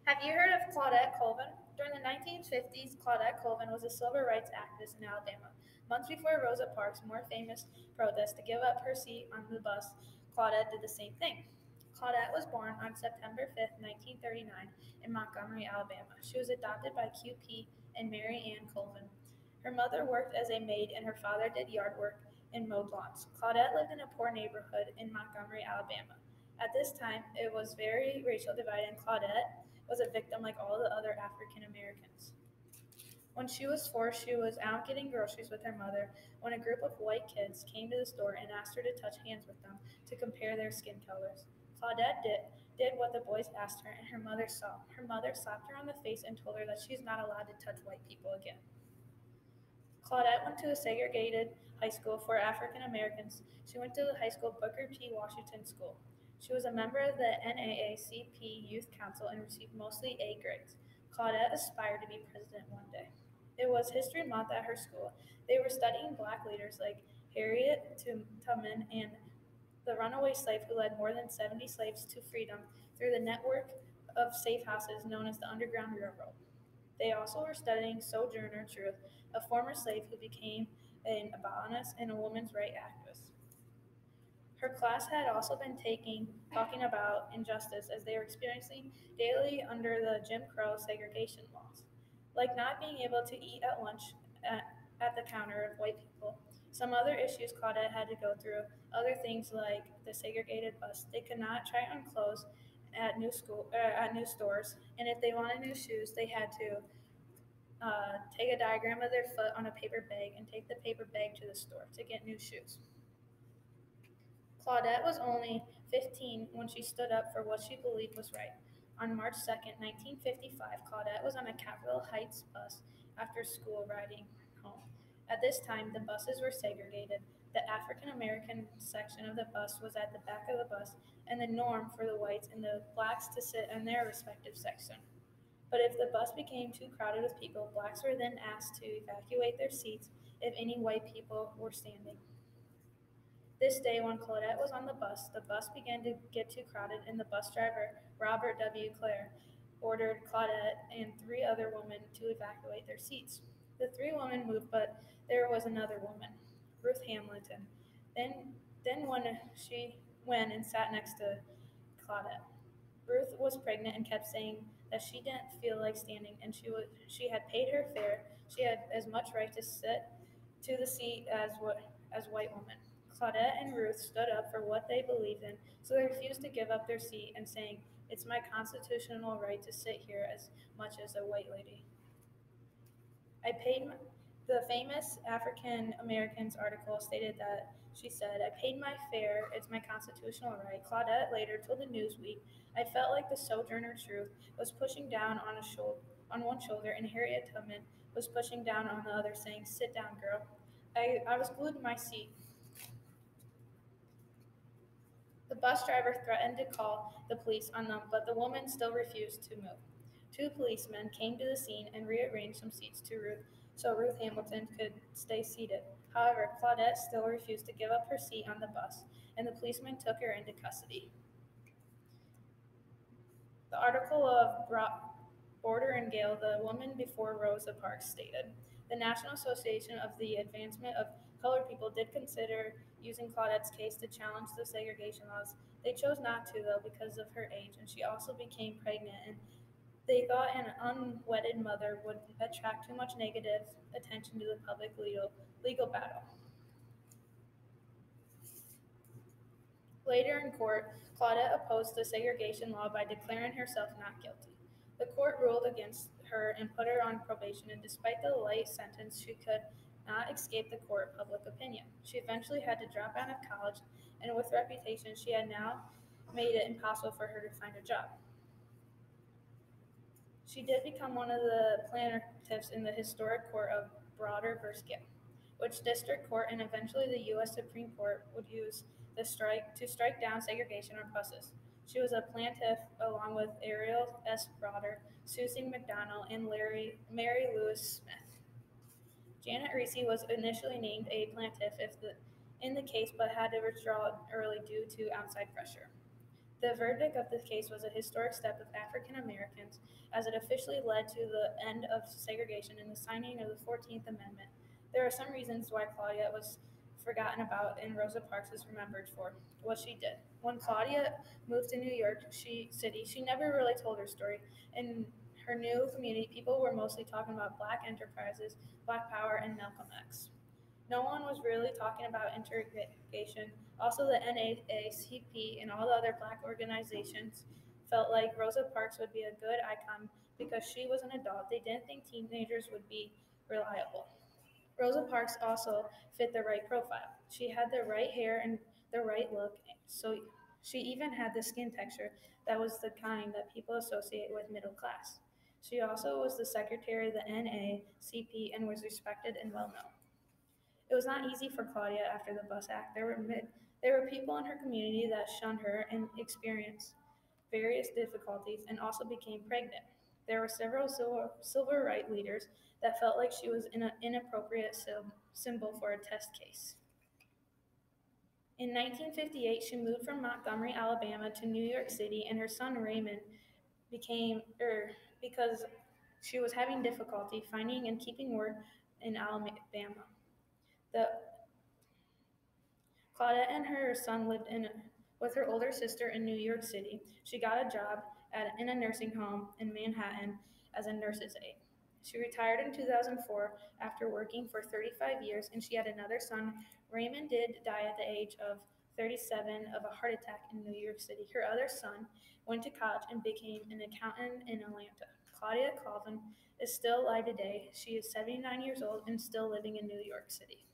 Have you heard of Claudette Colvin? During the 1950s, Claudette Colvin was a civil rights activist in Alabama. Months before Rosa Parks' more famous protest to give up her seat on the bus, Claudette did the same thing. Claudette was born on September 5, 1939, in Montgomery, Alabama. She was adopted by QP and Mary Ann Colvin. Her mother worked as a maid and her father did yard work and mowed lawns. Claudette lived in a poor neighborhood in Montgomery, Alabama. At this time, it was very racial divided, and Claudette was a victim like all the other African Americans. When she was 4, she was out getting groceries with her mother when a group of white kids came to the store and asked her to touch hands with them to compare their skin colors. Claudette did what the boys asked her, and her mother saw. Her mother slapped her on the face and told her that she's not allowed to touch white people again. Claudette went to a segregated high school for African Americans. She went to the high school Booker T. Washington School. She was a member of the NAACP Youth Council and received mostly A grades. Claudette aspired to be president one day. It was History Month at her school. They were studying black leaders like Harriet Tubman and the runaway slave who led more than 70 slaves to freedom through the network of safe houses known as the Underground Railroad. They also were studying Sojourner Truth, a former slave who became an abolitionist and a women's rights activist. Her class had also been talking about injustice as they were experiencing daily under the Jim Crow segregation laws, like not being able to eat at lunch at the counter of white people. Some other issues Claudette had to go through, other things like the segregated bus. They could not try on clothes at new stores, and if they wanted new shoes, they had to take a diagram of their foot on a paper bag and take the paper bag to the store to get new shoes. Claudette was only 15 when she stood up for what she believed was right. On March 2nd, 1955, Claudette was on a Capitol Heights bus after school riding home. At this time, the buses were segregated. The African American section of the bus was at the back of the bus, and the norm for the whites and the blacks to sit in their respective section. But if the bus became too crowded with people, blacks were then asked to evacuate their seats if any white people were standing. This day, when Claudette was on the bus began to get too crowded, and the bus driver, Robert W. Clare, ordered Claudette and 3 other women to evacuate their seats. The 3 women moved, but there was another woman, Ruth Hamilton. Then when she went and sat next to Claudette. Ruth was pregnant and kept saying that she didn't feel like standing, and she had paid her fare. She had as much right to sit to the seat as white women. Claudette and Ruth stood up for what they believed in, so they refused to give up their seat and saying, "It's my constitutional right to sit here as much as a white lady." I paid my, the famous African Americans article stated that she said, "I paid my fare, it's my constitutional right." Claudette later told the Newsweek, "I felt like the Sojourner Truth was pushing down on one shoulder and Harriet Tubman was pushing down on the other, saying, 'Sit down, girl.' I was glued to my seat." The bus driver threatened to call the police on them, but the woman still refused to move. 2 policemen came to the scene and rearranged some seats to Ruth so Ruth Hamilton could stay seated. However, Claudette still refused to give up her seat on the bus, and the policemen took her into custody. The article of Border and Gale, the woman before Rosa Parks, stated, "The National Association of the Advancement of Colored People did consider using Claudette's case to challenge the segregation laws. They chose not to, though, because of her age, and she also became pregnant, and they thought an unwedded mother would attract too much negative attention to the public legal battle." Later in court, Claudette opposed the segregation law by declaring herself not guilty. The court ruled against her and put her on probation, and despite the light sentence, she could not escape the court public opinion. She eventually had to drop out of college, and with reputation, she had now made it impossible for her to find a job. She did become one of the plaintiffs in the historic court of Broder v. Gill, which district court and eventually the U.S. Supreme Court would use the strike to strike down segregation on buses. She was a plaintiff along with Ariel S. Broder, Susan McDonald, and Mary Louise Smith. Janet Reese was initially named a plaintiff in the case but had to withdraw early due to outside pressure. The verdict of the case was a historic step of African Americans as it officially led to the end of segregation and the signing of the 14th Amendment. There are some reasons why Claudia was forgotten about and Rosa Parks is remembered for what she did. When Claudia moved to New York City, she never really told her story. In her new community, people were mostly talking about black enterprises, black power, and Malcolm X. No one was really talking about integration. Also, the NAACP and all the other black organizations felt like Rosa Parks would be a good icon because she was an adult. They didn't think teenagers would be reliable. Rosa Parks also fit the right profile. She had the right hair and the right look, so she even had the skin texture that was the kind that people associate with middle class. She also was the secretary of the NAACP and was respected and well known. It was not easy for Claudia after the bus act. There were people in her community that shunned her and experienced various difficulties and also became pregnant. There were several civil rights leaders that felt like she was an inappropriate symbol for a test case. In 1958, she moved from Montgomery, Alabama to New York City, and her son Raymond became, because she was having difficulty finding and keeping work in Alabama. The Claudette and her son lived with her older sister in New York City. She got a job in a nursing home in Manhattan as a nurse's aide. She retired in 2004 after working for 35 years, and she had another son. Raymond did die at the age of 37 of a heart attack in New York City. Her other son went to college and became an accountant in Atlanta. Claudia Colvin is still alive today. She is 79 years old and still living in New York City.